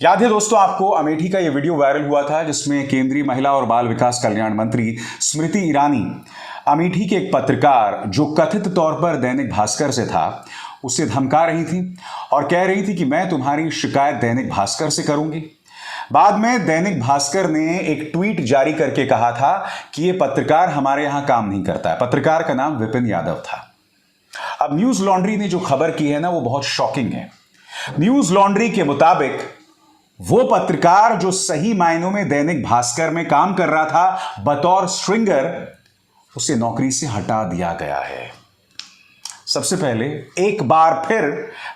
याद है दोस्तों आपको अमेठी का यह वीडियो वायरल हुआ था जिसमें केंद्रीय महिला और बाल विकास कल्याण मंत्री स्मृति ईरानी अमेठी के एक पत्रकार जो कथित तौर पर दैनिक भास्कर से था उसे धमका रही थी और कह रही थी कि मैं तुम्हारी शिकायत दैनिक भास्कर से करूंगी। बाद में दैनिक भास्कर ने एक ट्वीट जारी करके कहा था कि यह पत्रकार हमारे यहां काम नहीं करता है। पत्रकार का नाम विपिन यादव था। अब न्यूज लॉन्ड्री ने जो खबर की है ना वो बहुत शॉकिंग है। न्यूज लॉन्ड्री के मुताबिक वो पत्रकार जो सही मायनों में दैनिक भास्कर में काम कर रहा था बतौर स्ट्रिंगर, उसे नौकरी से हटा दिया गया है। सबसे पहले एक बार फिर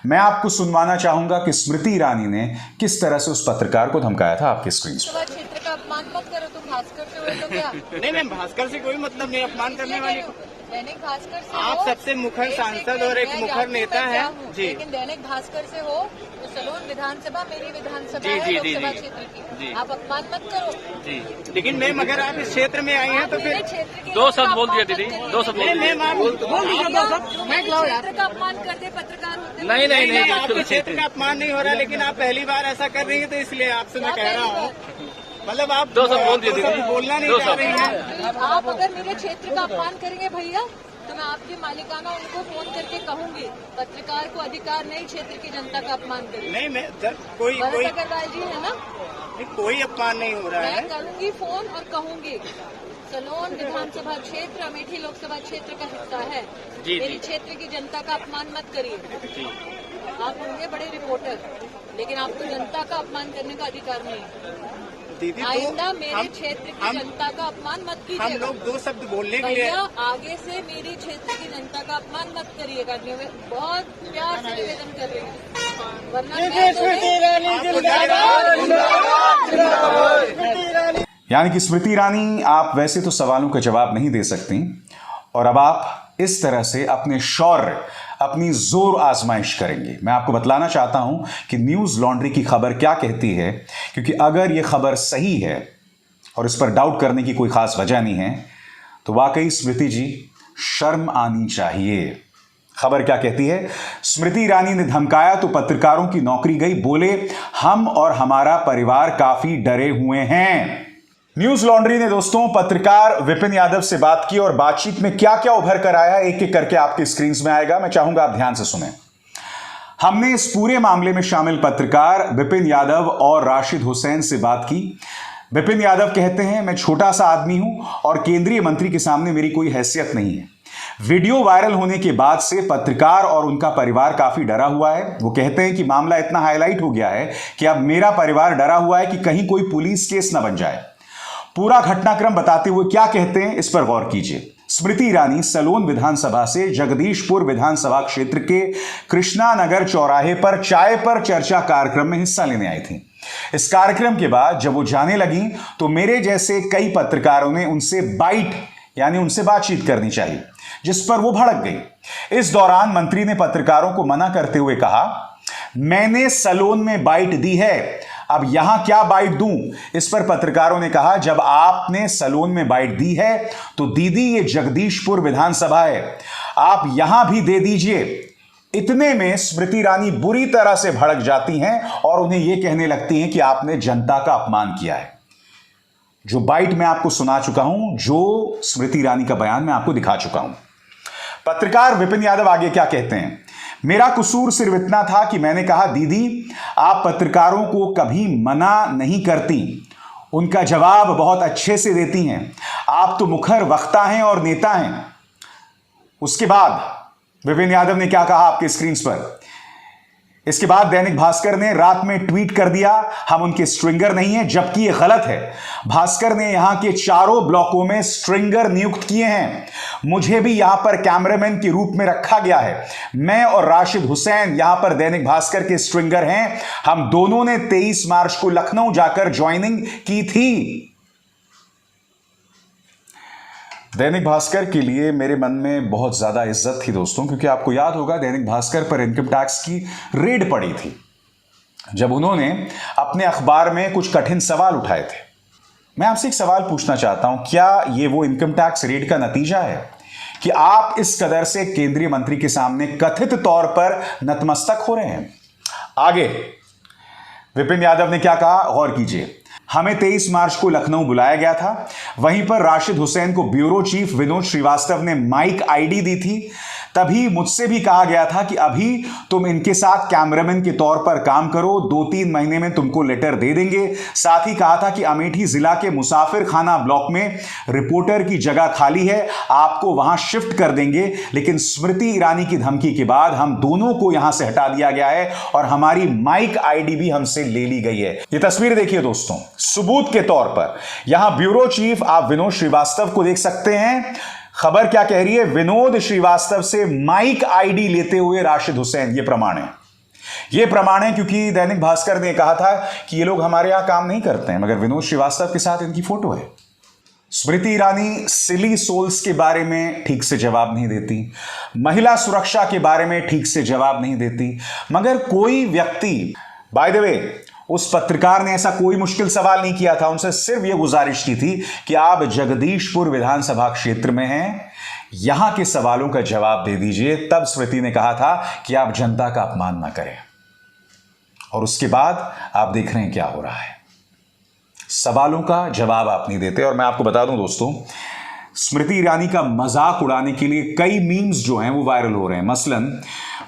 मैं आपको सुनवाना चाहूंगा कि स्मृति ईरानी ने किस तरह से उस पत्रकार को धमकाया था आपके स्क्रीन पर। क्षेत्र का अपमान मत करो, तुम भास्कर से हो तो क्या? नहीं मैम, भास्कर से कोई मतलब नहीं अपमान करने वाली। दैनिक भास्कर से आप सबसे मुखर सांसद और एक मुखर नेता है जी। लेकिन दैनिक भास्कर से हो तो सलोन विधानसभा मेरी विधानसभा जी, है, जी, लोकसभा जी, क्षेत्र की जी। आप अपमान मत करो जी। लेकिन मैम अगर आप इस क्षेत्र में आई हैं तो फिर दो शब्द बोल दिया दीदी, दो शब्द बोल मैम आप बोल दीजिए दो शब्द। मैं क्षेत्र का अपमान कर दे पत्रकार होते नहीं नहीं नहीं आपके क्षेत्र का अपमान नहीं हो रहा, लेकिन आप पहली बार ऐसा कर रही है तो इसलिए आपसे मैं कह रहा हूँ। मतलब आप दो शब्द बोल दिए दीदी, बोलना नहीं दो चाह शब्द। रही हैं। आप अगर मेरे क्षेत्र का अपमान करेंगे भैया तो मैं आपकी मालिकाना उनको फोन करके कहूंगी पत्रकार को अधिकार नहीं क्षेत्र की जनता का अपमान करें। नहीं मैं कोई भरत अग्रवाल जी है ना, कोई अपमान नहीं हो रहा है। मैं करूंगी फोन और कहूंगी सलोन विधानसभा क्षेत्र अमेठी लोकसभा क्षेत्र का हिस्सा है, जी, मेरी जी। क्षेत्र की जनता का अपमान मत करिए। आप होंगे बड़े रिपोर्टर, लेकिन आपको जनता का अपमान करने का अधिकार नहीं। दीदी आइंदा मेरे क्षेत्र की जनता का अपमान मत हम कीजिएगा। लोग दो शब्द बोलने के लिए भैया आगे से मेरी क्षेत्र की जनता का अपमान मत करिएगा। बहुत प्यार से निवेदन कर रही हूँ, वरना यानी कि स्मृति ईरानी आप वैसे तो सवालों का जवाब नहीं दे सकती और अब आप इस तरह से अपने शौर्य, अपनी जोर आजमाइश करेंगे। मैं आपको बतलाना चाहता हूं कि न्यूज लॉन्ड्री की खबर क्या कहती है, क्योंकि अगर यह खबर सही है और इस पर डाउट करने की कोई खास वजह नहीं है तो वाकई स्मृति जी शर्म आनी चाहिए। खबर क्या कहती है? स्मृति ईरानी ने धमकाया तो पत्रकारों की नौकरी गई, बोले हम और हमारा परिवार काफी डरे हुए हैं। न्यूज लॉन्ड्री ने दोस्तों पत्रकार विपिन यादव से बात की और बातचीत में क्या क्या उभर कर आया एक एक करके आपके स्क्रीन में आएगा। मैं चाहूंगा आप ध्यान से सुने। हमने इस पूरे मामले में शामिल पत्रकार विपिन यादव और राशिद हुसैन से बात की। विपिन यादव कहते हैं मैं छोटा सा आदमी हूं और केंद्रीय मंत्री के सामने मेरी कोई हैसियत नहीं है। वीडियो वायरल होने के बाद से पत्रकार और उनका परिवार काफी डरा हुआ है। वो कहते हैं कि मामला इतना हाईलाइट हो गया है कि अब मेरा परिवार डरा हुआ है कि कहीं कोई पुलिस केस न बन जाए। पूरा घटनाक्रम बताते हुए क्या कहते हैं इस पर गौर कीजिए। स्मृति ईरानी सलोन विधानसभा से जगदीशपुर विधानसभा क्षेत्र के कृष्णा नगर चौराहे पर चाय पर चर्चा कार्यक्रम में हिस्सा लेने आई थी। इस कार्यक्रम के बाद जब वो जाने लगी तो मेरे जैसे कई पत्रकारों ने उनसे बाइट यानी उनसे बातचीत करनी चाहिए, जिस पर वो भड़क गई। इस दौरान मंत्री ने पत्रकारों को मना करते हुए कहा मैंने सलोन में बाइट दी है, अब यहां क्या बाइट दूं? इस पर पत्रकारों ने कहा जब आपने सलोन में बाइट दी है तो दीदी ये जगदीशपुर विधानसभा है, आप यहां भी दे दीजिए। इतने में स्मृति ईरानी बुरी तरह से भड़क जाती हैं और उन्हें यह कहने लगती हैं कि आपने जनता का अपमान किया है। जो बाइट मैं आपको सुना चुका हूं, जो स्मृति ईरानी का बयान मैं आपको दिखा चुका हूं। पत्रकार विपिन यादव आगे क्या कहते हैं? मेरा कसूर सिर्फ इतना था कि मैंने कहा दीदी आप पत्रकारों को कभी मना नहीं करती, उनका जवाब बहुत अच्छे से देती हैं, आप तो मुखर वक्ता हैं और नेता हैं। उसके बाद विपिन यादव ने क्या कहा आपके स्क्रीन पर? इसके बाद दैनिक भास्कर ने रात में ट्वीट कर दिया हम उनके स्ट्रिंगर नहीं हैं, जबकि यह गलत है। भास्कर ने यहां के चारों ब्लॉकों में स्ट्रिंगर नियुक्त किए हैं। मुझे भी यहां पर कैमरामैन के रूप में रखा गया है। मैं और राशिद हुसैन यहां पर दैनिक भास्कर के स्ट्रिंगर हैं। हम दोनों ने 23 मार्च को लखनऊ जाकर ज्वाइनिंग की थी। दैनिक भास्कर के लिए मेरे मन में बहुत ज्यादा इज्जत थी दोस्तों, क्योंकि आपको याद होगा दैनिक भास्कर पर इनकम टैक्स की रेड पड़ी थी जब उन्होंने अपने अखबार में कुछ कठिन सवाल उठाए थे। मैं आपसे एक सवाल पूछना चाहता हूं, क्या ये वो इनकम टैक्स रेड का नतीजा है कि आप इस कदर से केंद्रीय मंत्री के सामने कथित तौर पर नतमस्तक हो रहे हैं? आगे विपिन यादव ने क्या कहा, गौर कीजिए। हमें 23 मार्च को लखनऊ बुलाया गया था। वहीं पर राशिद हुसैन को ब्यूरो चीफ विनोद श्रीवास्तव ने माइक आईडी दी थी। तभी मुझसे भी कहा गया था कि अभी तुम इनके साथ कैमरामैन के तौर पर काम करो, 2-3 महीने में तुमको लेटर दे देंगे। साथ ही कहा था कि अमेठी जिला के मुसाफिर खाना ब्लॉक में रिपोर्टर की जगह खाली है, आपको वहां शिफ्ट कर देंगे। लेकिन स्मृति ईरानी की धमकी के बाद हम दोनों को यहां से हटा दिया गया है और हमारी माइक आईडी भी हमसे ले ली गई है। यह तस्वीर देखिए दोस्तों, सबूत के तौर पर यहां ब्यूरो चीफ आप विनोद श्रीवास्तव को देख सकते हैं। खबर क्या कह रही है, विनोद श्रीवास्तव से माइक आईडी लेते हुए राशिद हुसैन। ये प्रमाण है, ये प्रमाण है, क्योंकि दैनिक भास्कर ने कहा था कि ये लोग हमारे यहां काम नहीं करते हैं, मगर विनोद श्रीवास्तव के साथ इनकी फोटो है। स्मृति ईरानी सिली सोल्स के बारे में ठीक से जवाब नहीं देती, महिला सुरक्षा के बारे में ठीक से जवाब नहीं देती, मगर कोई व्यक्ति, बाय द वे उस पत्रकार ने ऐसा कोई मुश्किल सवाल नहीं किया था, उनसे सिर्फ यह गुजारिश की थी कि आप जगदीशपुर विधानसभा क्षेत्र में हैं, यहां के सवालों का जवाब दे दीजिए। तब स्मृति ने कहा था कि आप जनता का अपमान ना करें, और उसके बाद आप देख रहे हैं क्या हो रहा है, सवालों का जवाब आप नहीं देते। और मैं आपको बता दूं दोस्तों, स्मृति ईरानी का मजाक उड़ाने के लिए कई मीम्स जो हैं वो वायरल हो रहे हैं। मसलन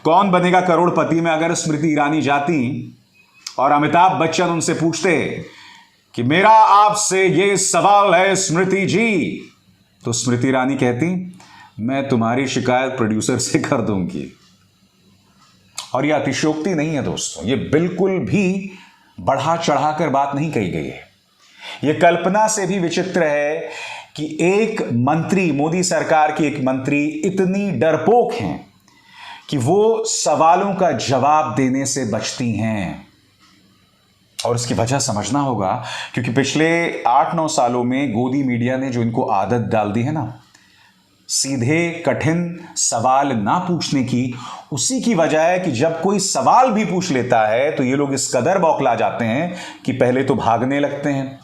कौन बनेगा करोड़पति में अगर स्मृति ईरानी जाती और अमिताभ बच्चन उनसे पूछते कि मेरा आपसे ये सवाल है स्मृति जी, तो स्मृति ईरानी कहती मैं तुम्हारी शिकायत प्रोड्यूसर से कर दूंगी। और यह अतिशयोक्ति नहीं है दोस्तों, यह बिल्कुल भी बढ़ा चढ़ाकर बात नहीं कही गई है। यह कल्पना से भी विचित्र है कि एक मंत्री, मोदी सरकार की एक मंत्री इतनी डरपोक हैं कि वो सवालों का जवाब देने से बचती हैं। और इसकी वजह समझना होगा, क्योंकि पिछले 8-9 सालों में गोदी मीडिया ने जो इनको आदत डाल दी है ना, सीधे कठिन सवाल ना पूछने की, उसी की वजह है कि जब कोई सवाल भी पूछ लेता है तो ये लोग इस कदर बौखला जाते हैं कि पहले तो भागने लगते हैं,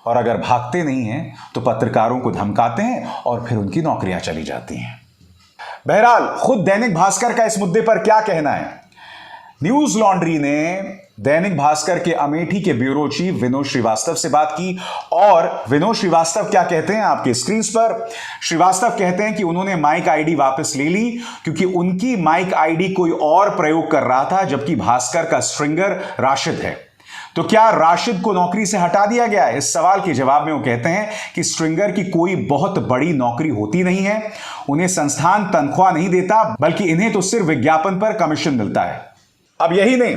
और अगर भागते नहीं हैं तो पत्रकारों को धमकाते हैं और फिर उनकी नौकरियां चली जाती हैं। बहरहाल खुद दैनिक भास्कर का इस मुद्दे पर क्या कहना है। न्यूज लॉन्ड्री ने दैनिक भास्कर के अमेठी के ब्यूरो चीफ विनोद श्रीवास्तव से बात की, और विनोद श्रीवास्तव क्या कहते हैं आपके स्क्रीन पर। श्रीवास्तव कहते हैं कि उन्होंने माइक आईडी वापस ले ली क्योंकि उनकी माइक आईडी कोई और प्रयोग कर रहा था, जबकि भास्कर का स्ट्रिंगर राशिद है। तो क्या राशिद को नौकरी से हटा दिया गया? इस सवाल के जवाब में वो कहते हैं कि स्ट्रिंगर की कोई बहुत बड़ी नौकरी होती नहीं है, उन्हें संस्थान तनख्वाह नहीं देता, बल्कि इन्हें तो सिर्फ विज्ञापन पर कमीशन मिलता है। अब यही नहीं,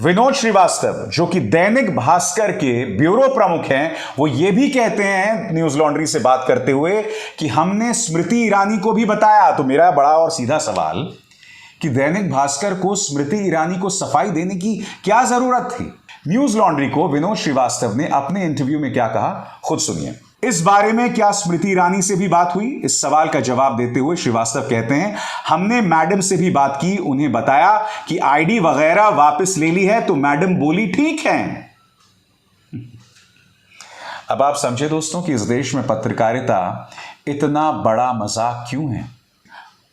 विनोद श्रीवास्तव जो कि दैनिक भास्कर के ब्यूरो प्रमुख हैं, वो ये भी कहते हैं न्यूज लॉन्ड्री से बात करते हुए कि हमने स्मृति ईरानी को भी बताया। तो मेरा बड़ा और सीधा सवाल कि दैनिक भास्कर को स्मृति ईरानी को सफाई देने की क्या जरूरत थी? न्यूज लॉन्ड्री को विनोद श्रीवास्तव ने अपने इंटरव्यू में क्या कहा, खुद सुनिए। इस बारे में क्या स्मृति ईरानी से भी बात हुई? इस सवाल का जवाब देते हुए श्रीवास्तव कहते हैं हमने मैडम से भी बात की, उन्हें बताया कि आईडी वगैरह वापस ले ली है, तो मैडम बोली ठीक है। अब आप समझे दोस्तों कि इस देश में पत्रकारिता इतना बड़ा मजाक क्यों है।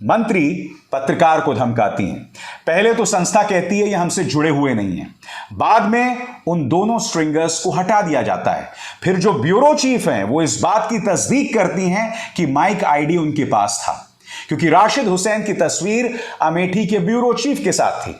मंत्री पत्रकार को धमकाती हैं, पहले तो संस्था कहती है ये हमसे जुड़े हुए नहीं हैं, बाद में उन दोनों स्ट्रिंगर्स को हटा दिया जाता है, फिर जो ब्यूरो चीफ हैं वो इस बात की तस्दीक करती हैं कि माइक आईडी उनके पास था, क्योंकि राशिद हुसैन की तस्वीर अमेठी के ब्यूरो चीफ के साथ थी।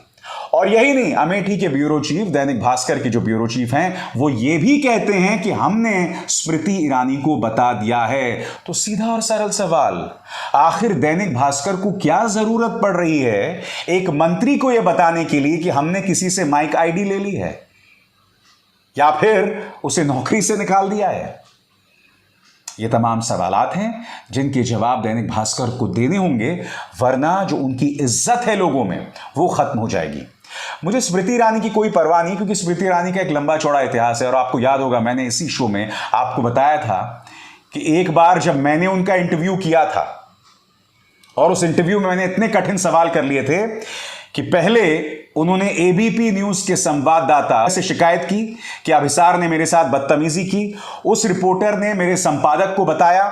और यही नहीं, अमेठी के ब्यूरो चीफ, दैनिक भास्कर के जो ब्यूरो चीफ हैं, वो ये भी कहते हैं कि हमने स्मृति ईरानी को बता दिया है। तो सीधा और सरल सवाल, आखिर दैनिक भास्कर को क्या जरूरत पड़ रही है एक मंत्री को यह बताने के लिए कि हमने किसी से माइक आईडी ले ली है या फिर उसे नौकरी से निकाल दिया है? ये तमाम सवालात हैं जिनके जवाब दैनिक भास्कर को देने होंगे, वरना जो उनकी इज्जत है लोगों में वो खत्म हो जाएगी। मुझे स्मृति ईरानी की कोई परवाह नहीं, क्योंकि स्मृति ईरानी का एक लंबा चौड़ा इतिहास है। और आपको याद होगा मैंने इसी शो में आपको बताया था कि एक बार जब मैंने उनका इंटरव्यू किया था और उस इंटरव्यू में मैंने इतने कठिन सवाल कर लिए थे कि पहले उन्होंने एबीपी न्यूज के संवाददाता से शिकायत की कि अभिसार ने मेरे साथ बदतमीजी की। उस रिपोर्टर ने मेरे संपादक को बताया,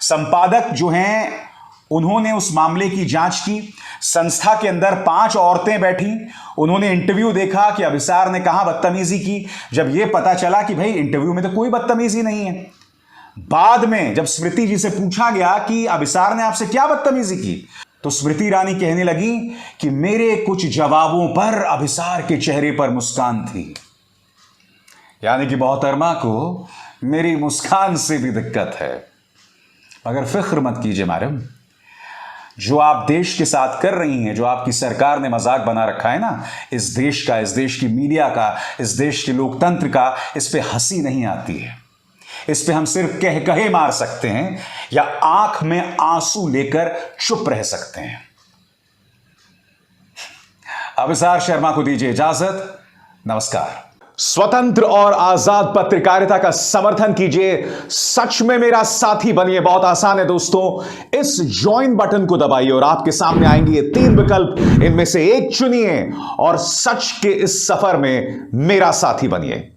संपादक जो हैं उन्होंने उस मामले की जांच की। संस्था के अंदर 5 औरतें बैठी, उन्होंने इंटरव्यू देखा कि अभिसार ने कहां बदतमीजी की। जब यह पता चला कि भाई इंटरव्यू में तो कोई बदतमीजी नहीं है, बाद में जब स्मृति जी से पूछा गया कि अभिसार ने आपसे क्या बदतमीजी की, तो स्मृति ईरानी कहने लगी कि मेरे कुछ जवाबों पर अभिसार के चेहरे पर मुस्कान थी। यानी कि मोहतरमा को मेरी मुस्कान से भी दिक्कत है। मगर फिक्र मत कीजिए मैडम, जो आप देश के साथ कर रही हैं, जो आपकी सरकार ने मजाक बना रखा है ना, इस देश का, इस देश की मीडिया का, इस देश के लोकतंत्र का, इस पे हंसी नहीं आती है। इस पे हम सिर्फ कहे मार सकते हैं या आंख में आंसू लेकर चुप रह सकते हैं। अभिसार शर्मा को दीजिए इजाजत। नमस्कार। स्वतंत्र और आजाद पत्रकारिता का समर्थन कीजिए, सच में मेरा साथी बनिए। बहुत आसान है दोस्तों, इस ज्वाइन बटन को दबाइए और आपके सामने आएंगे ये 3 विकल्प, इनमें से एक चुनिए और सच के इस सफर में मेरा साथी बनिए।